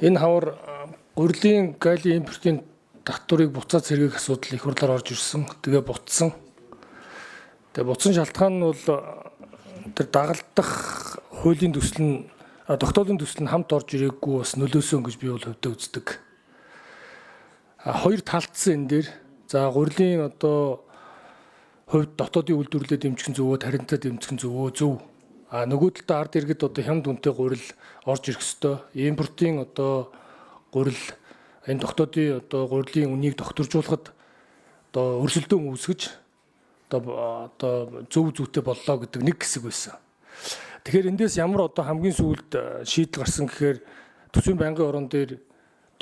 Энэ хавар гурилын галлийн импортын татварыг буцаад сэргээх асуудал их хурлаар орж ирсэн. Тэгээ буцсан. Тэгээ буцсан шалтгаан нь бол тэр дагалдах хуулийн төсөл нь тогтоолын төсөл нь хамт орж ирээгүй бас нөлөөсөн гэж би бол хувьдаа үздэг. Хоёр талцсан энэ дээр за гурилын хувьд дотоодын үйлдвэрлэлээ дэмжих зөвөө, таринтаа дэмжих зөвөө зөв. Нөгөө талдаа ард иргэд хямд үнэтэй гурил орж ирэх ёстой. Импортын гурил энэ дотоодын гурилын үнийг докторжуулахад өрсөлдөөн үүсгэж зөв зүйтэй боллоо гэдэг нэг хэсэг байсан. Тэгэхээр эндээс ямар хамгийн сүүлд шийдэл гарсан гэхээр төсвийн байнгын орон дээр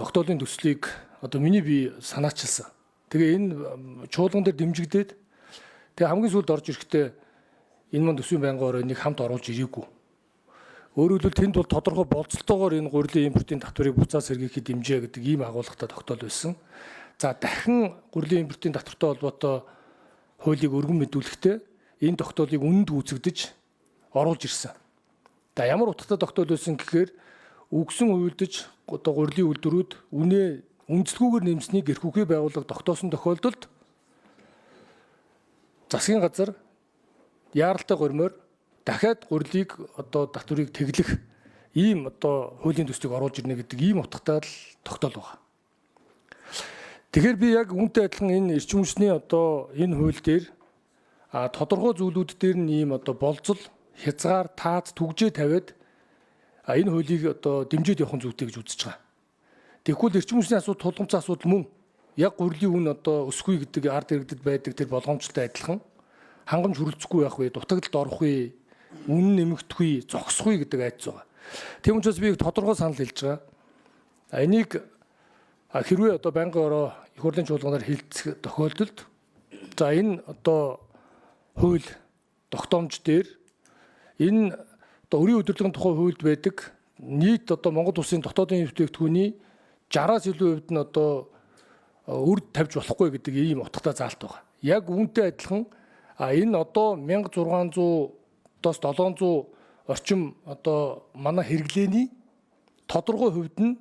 тогтоолын төслийг миний бие санаачилсан. Тэгээ энэ чуулган дээр дэмжигдээд тэгээ хамгийн сүүлд орж ирэхдээ энэ мань төсвийн байнгын орныг хамт оруулж ирээгүй. Өөрөөр хэлбэл тэнд бол тодорхой болцолтойгоор энэ гурилын импортын татварыг буцаад сэргээхэд дэмжээ гэдэг ийм агуулгатай тогтоол байсан. За дахин гурилын импортын татвартай холбоотой хуулийг өргөн мэдүүлэхдээ энэ тогтоолыг үнэнд гүйцэгдэж оруулж ирсэн. За ямар утгатай тогтоол байсан гэхээр үгсэн хувилдаж гурилын үйлдвэрүүд үнэ үндэслэгүүгээр нэмсэнийг эрх үхий байгууллага тогтоосон тохиолдолд засгийн газар яаралтай гормоор дахиад гурилыг татварыг тэглэх ийм хуулийн төслийг оруулж ирнэ гэдэг ийм утгатай л тогтоол байна. Тэгэхээр би яг үүнтэй адилхан энэ эрчим хүчний энэ хууль дээр тодорхой зүйлүүд дээр нь ийм болцол хязгаар таад түгжээ тавиад энэ хуулийг дэмжиж явах зүйтэй гэж үзэж байгаа. Тэгвэл эрчим хүчний асуудал тулгымцсан асуудал мөн яг гурилын үн өсөхгүй гэдэг ард иргэдэд байдаг тэр болгоомжтой адилхан хангамж хүрэлцэхгүй байх вэ, дутагдлалд орох вэ, үнэн нэмэгдэх вэ, зогсох вэ гэдэг айдас байгаа. Тийм учраас би тодорхой санал хэлж байгаа. Энийг хэрвээ байнгын ороо их хурлын чуулганаар хилцэх тохиолдолд за энэ хууль тогтоомж дээр энэ өрийн удирдлагын тухай хуульд байдаг нийт Монгол улсын дотоодын бүтээгдэхүүний 60-аас илүү хувьд нь үрд тавьж болохгүй гэдэг ийм утгатай заалт байгаа. Яг үүнтэй адилхан энэ 1600-аас 700 орчим манай хэрэглээний тодорхой хувьд нь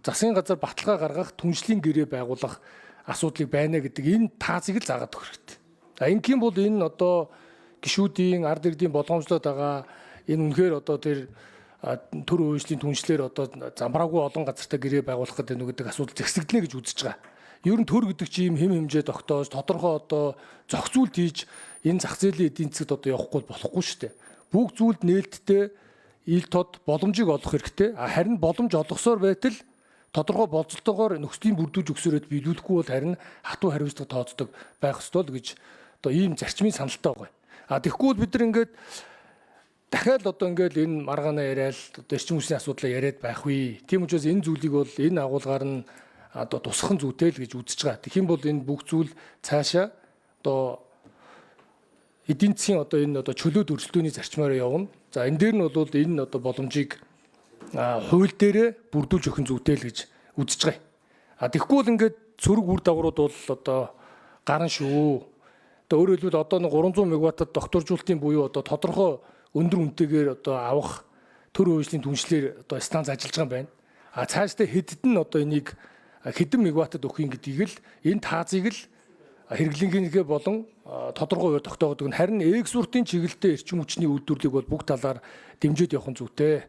засгийн газар баталгаа гаргах түншлэлийн гэрээ байгуулах асуудлыг байна гэдэг энэ таазыг л заагаад өгөх хэрэгтэй. Ингийн бол энэ гишүүдийн ард иргэдийн болгоомжлоод байгаа энэ үнэхээр тэр төр үйлчлэлийн түншлэр замбраагүй олон газартай гэрээ байгуулах гэдэг асуудал зэгсэгдэнэ гэж үзэж байгаа. Ер нь төр гэдэг чинь хэм хэмжээ тогтоож тодорхой зохицуулт хийж энэ зах зээлийн эдийн засгад явахгүй болохгүй шүү дээ. Бүх зүйлд нээлттэй ил тод боломжийг олох хэрэгтэй. Харин боломж олгосоор байтал тодорхой болцолтойгоор нөхцөлийн бүрдүүлж өгсөөрөд биелүүлэхгүй бол харин хатуу хариуцлага тооцдог байх ёстой л гэж ийм зарчмын саналтай байгаа. Тэгэхгүй бол бид нар ингээд дахиад ингээд энэ маргаана яриад эрчим хүчний асуудлаа яриад байх вэ. Тийм учраас энэ зүйлийг бол энэ агуулгаар нь тусахын зүйтэй л гэж үзэж байгаа. Тэгэх юм бол энэ бүх зүйл цаашаа эдийн засгийн энэ чөлөөт өрсөлдөөний зарчмаар явна. За энэ дээр нь бол энэ боломжийг хууль дээрээ бүрдүүлж өгөх зүйтэй л гэж үзэж байгаа. Тэгэхгүй бол ингээд цөрөг үр дагаврууд бол гарна шүү. Өөрөөр хэлбэл 300 мегаваттад докторжуулалтын буюу тодорхой өндөр үнэтэйгээр авах төр үйлчлэлийн түншлэр станц ажиллаж байгаа юм байна. Цаашдаа хэдд нь энийг хэдэн мегаваттад өгөх юм гэдгийг л энэ таазыг л хэрэглэнгийнхээ болон тодорхой хуваар тогтоогддог нь харин экспортын чиглэлдээ эрчим хүчний үйлдвэрлэлийг бол бүх талаар дэмжиж явах зүйтэй.